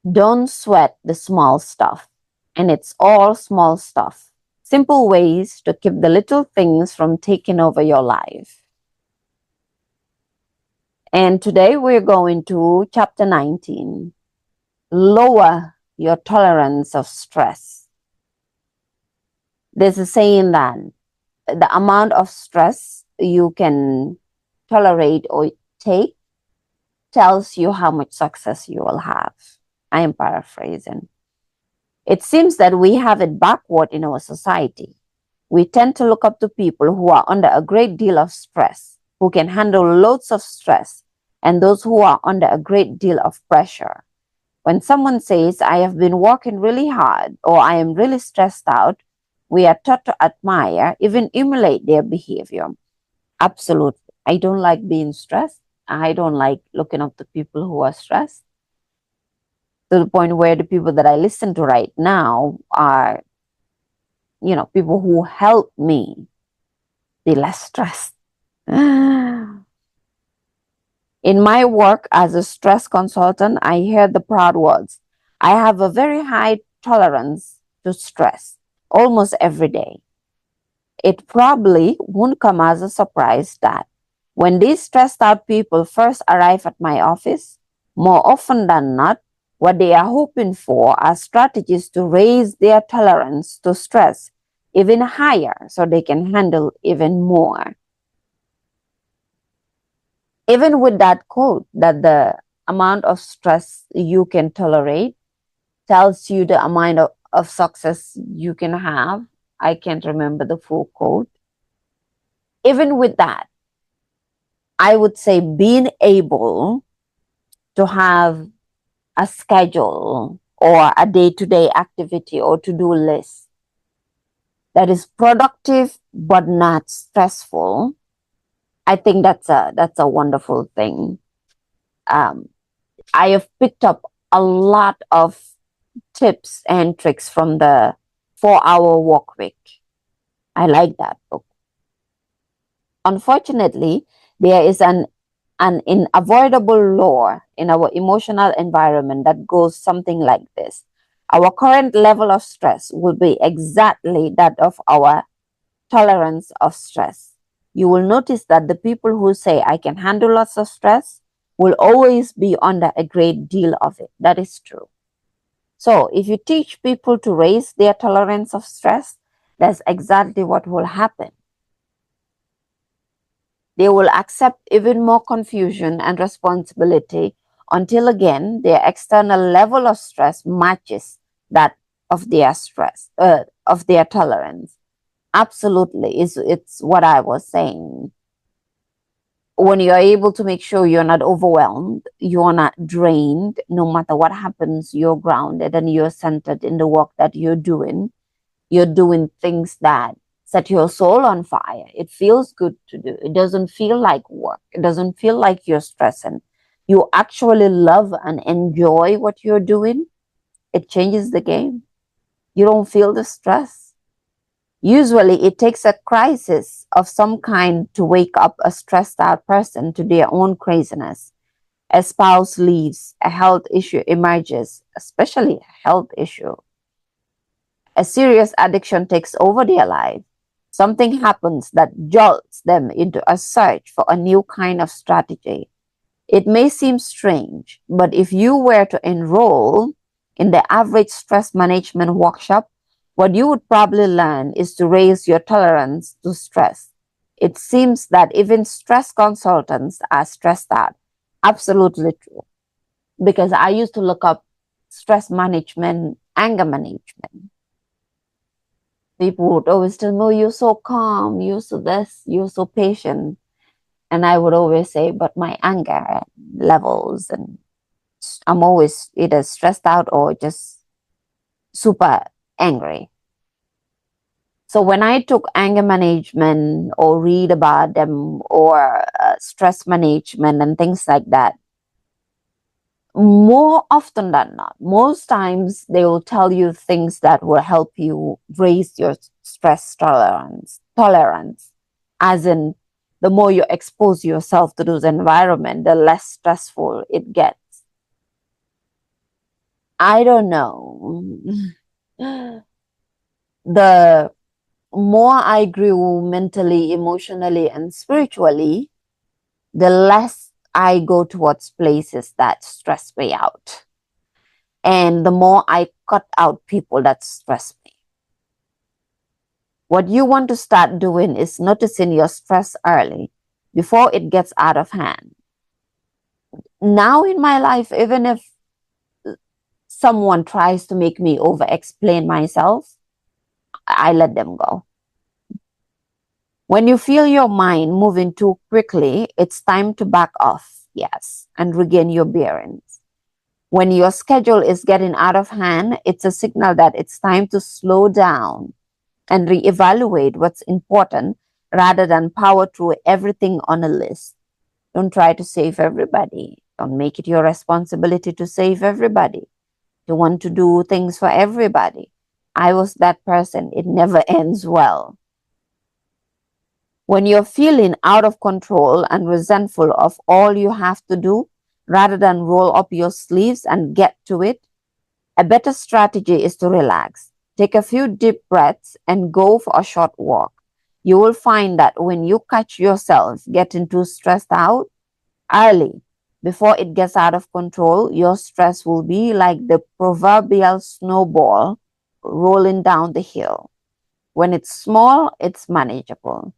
Don't sweat the small stuff. And it's all small stuff. Simple ways to keep the little things from taking over your life. And today we're going to chapter 19. Lower your tolerance of stress. There's a saying that the amount of stress you can tolerate or take tells you how much success you will have. I am paraphrasing. It seems that we have it backward in our society. We tend to look up to people who are under a great deal of stress, who can handle loads of stress, and those who are under a great deal of pressure. When someone says, I have been working really hard, or I am really stressed out, we are taught to admire, even emulate their behavior. Absolutely. I don't like being stressed. I don't like looking up to people who are stressed, to the point where the people that I listen to right now are, people who help me be less stressed. In my work as a stress consultant, I hear the proud words, I have a very high tolerance to stress almost every day. It probably won't come as a surprise that when these stressed out people first arrive at my office, more often than not, what they are hoping for are strategies to raise their tolerance to stress even higher so they can handle even more. Even with that quote that the amount of stress you can tolerate tells you the amount of success you can have. I can't remember the full quote. Even with that, I would say being able to have a schedule or a day-to-day activity or to-do list that is productive but not stressful, I think that's a wonderful thing. I have picked up a lot of tips and tricks from the 4-Hour Work Week. I like that book. Unfortunately, there is an unavoidable law in our emotional environment that goes something like this. Our current level of stress will be exactly that of our tolerance of stress. You will notice that the people who say, I can handle lots of stress, will always be under a great deal of it. That is true. So if you teach people to raise their tolerance of stress, that's exactly what will happen. They will accept even more confusion and responsibility until again their external level of stress matches that of their of their tolerance. Absolutely, it's what I was saying. When you're able to make sure you're not overwhelmed, you're not drained, no matter what happens, you're grounded and you're centered in the work that you're doing. You're doing things that set your soul on fire. It feels good to do. It doesn't feel like work. It doesn't feel like you're stressing. You actually love and enjoy what you're doing. It changes the game. You don't feel the stress. Usually it takes a crisis of some kind to wake up a stressed out person to their own craziness. A spouse leaves, a health issue emerges, especially a health issue. A serious addiction takes over their life. Something happens that jolts them into a search for a new kind of strategy. It may seem strange, but if you were to enroll in the average stress management workshop, what you would probably learn is to raise your tolerance to stress. It seems that even stress consultants are stressed out. Absolutely true. Because I used to look up stress management, anger management. People would always tell me, oh, you're so calm, you're so this, you're so patient. And I would always say, but my anger levels, and I'm always either stressed out or just super angry. So when I took anger management or read about them or stress management and things like that, more often than not, most times they will tell you things that will help you raise your stress tolerance, as in the more you expose yourself to those environments, the less stressful it gets. I don't know. The more I grew mentally, emotionally, and spiritually, the less I go towards places that stress me out. And the more I cut out people that stress me. What you want to start doing is noticing your stress early before it gets out of hand. Now in my life, even if someone tries to make me over explain myself, I let them go. When you feel your mind moving too quickly, it's time to back off, yes, and regain your bearings. When your schedule is getting out of hand, it's a signal that it's time to slow down and reevaluate what's important rather than power through everything on a list. Don't try to save everybody. Don't make it your responsibility to save everybody. You want to do things for everybody. I was that person. It never ends well. When you're feeling out of control and resentful of all you have to do, rather than roll up your sleeves and get to it, a better strategy is to relax. Take a few deep breaths and go for a short walk. You will find that when you catch yourself getting too stressed out early, before it gets out of control, your stress will be like the proverbial snowball rolling down the hill. When it's small, it's manageable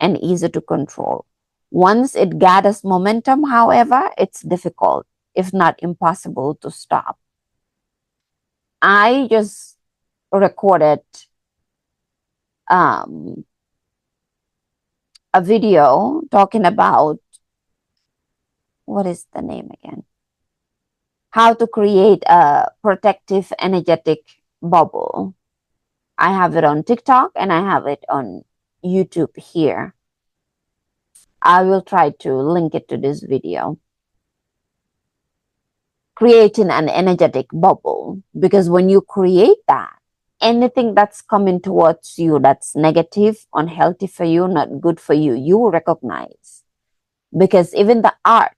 and easy to control. Once it gathers momentum, however, it's difficult, if not impossible, to stop. I just recorded a video talking about, what is the name again? How to create a protective energetic bubble. I have it on TikTok and I have it on YouTube here. I will try to link it to this video. Creating an energetic bubble, because when you create that, anything that's coming towards you that's negative, unhealthy for you, not good for you, you will recognize. Because even the art,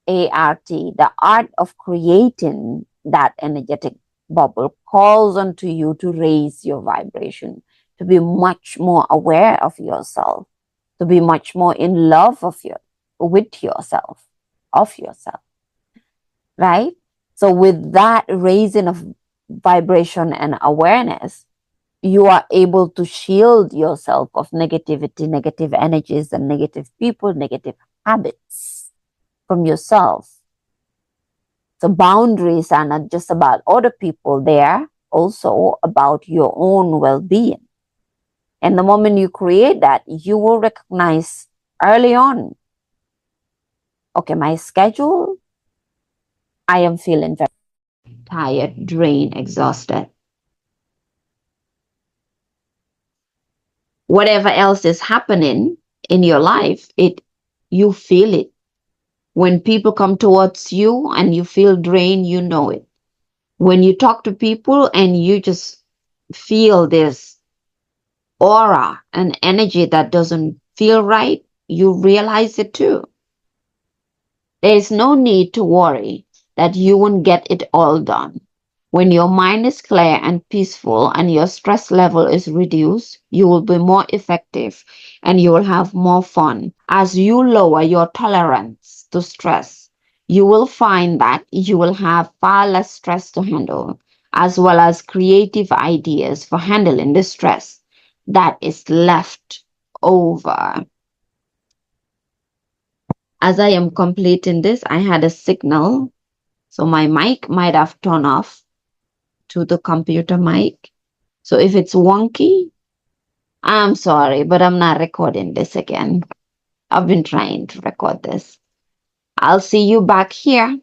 the art of creating that energetic bubble calls onto you to raise your vibration, to be much more aware of yourself, to be much more in love with yourself, of yourself, right? So with that raising of vibration and awareness, you are able to shield yourself of negativity, negative energies, and negative people, negative habits from yourself. So boundaries are not just about other people, they are also about your own well-being. And the moment you create that, you will recognize early on, okay, my schedule, I am feeling very tired, drained, exhausted. Whatever else is happening in your life, you feel it. When people come towards you and you feel drained, you know it. When you talk to people and you just feel this aura and energy that doesn't feel right, you realize it too. There is no need to worry that you won't get it all done. When your mind is clear and peaceful and your stress level is reduced, you will be more effective and you will have more fun. As you lower your tolerance to stress, you will find that you will have far less stress to handle, as well as creative ideas for handling the stress that is left over. As I am completing this, I had a signal, so my mic might have turned off to the computer mic. So if it's wonky, I'm sorry, but I'm not recording this again. I've been trying to record this. I'll see you back here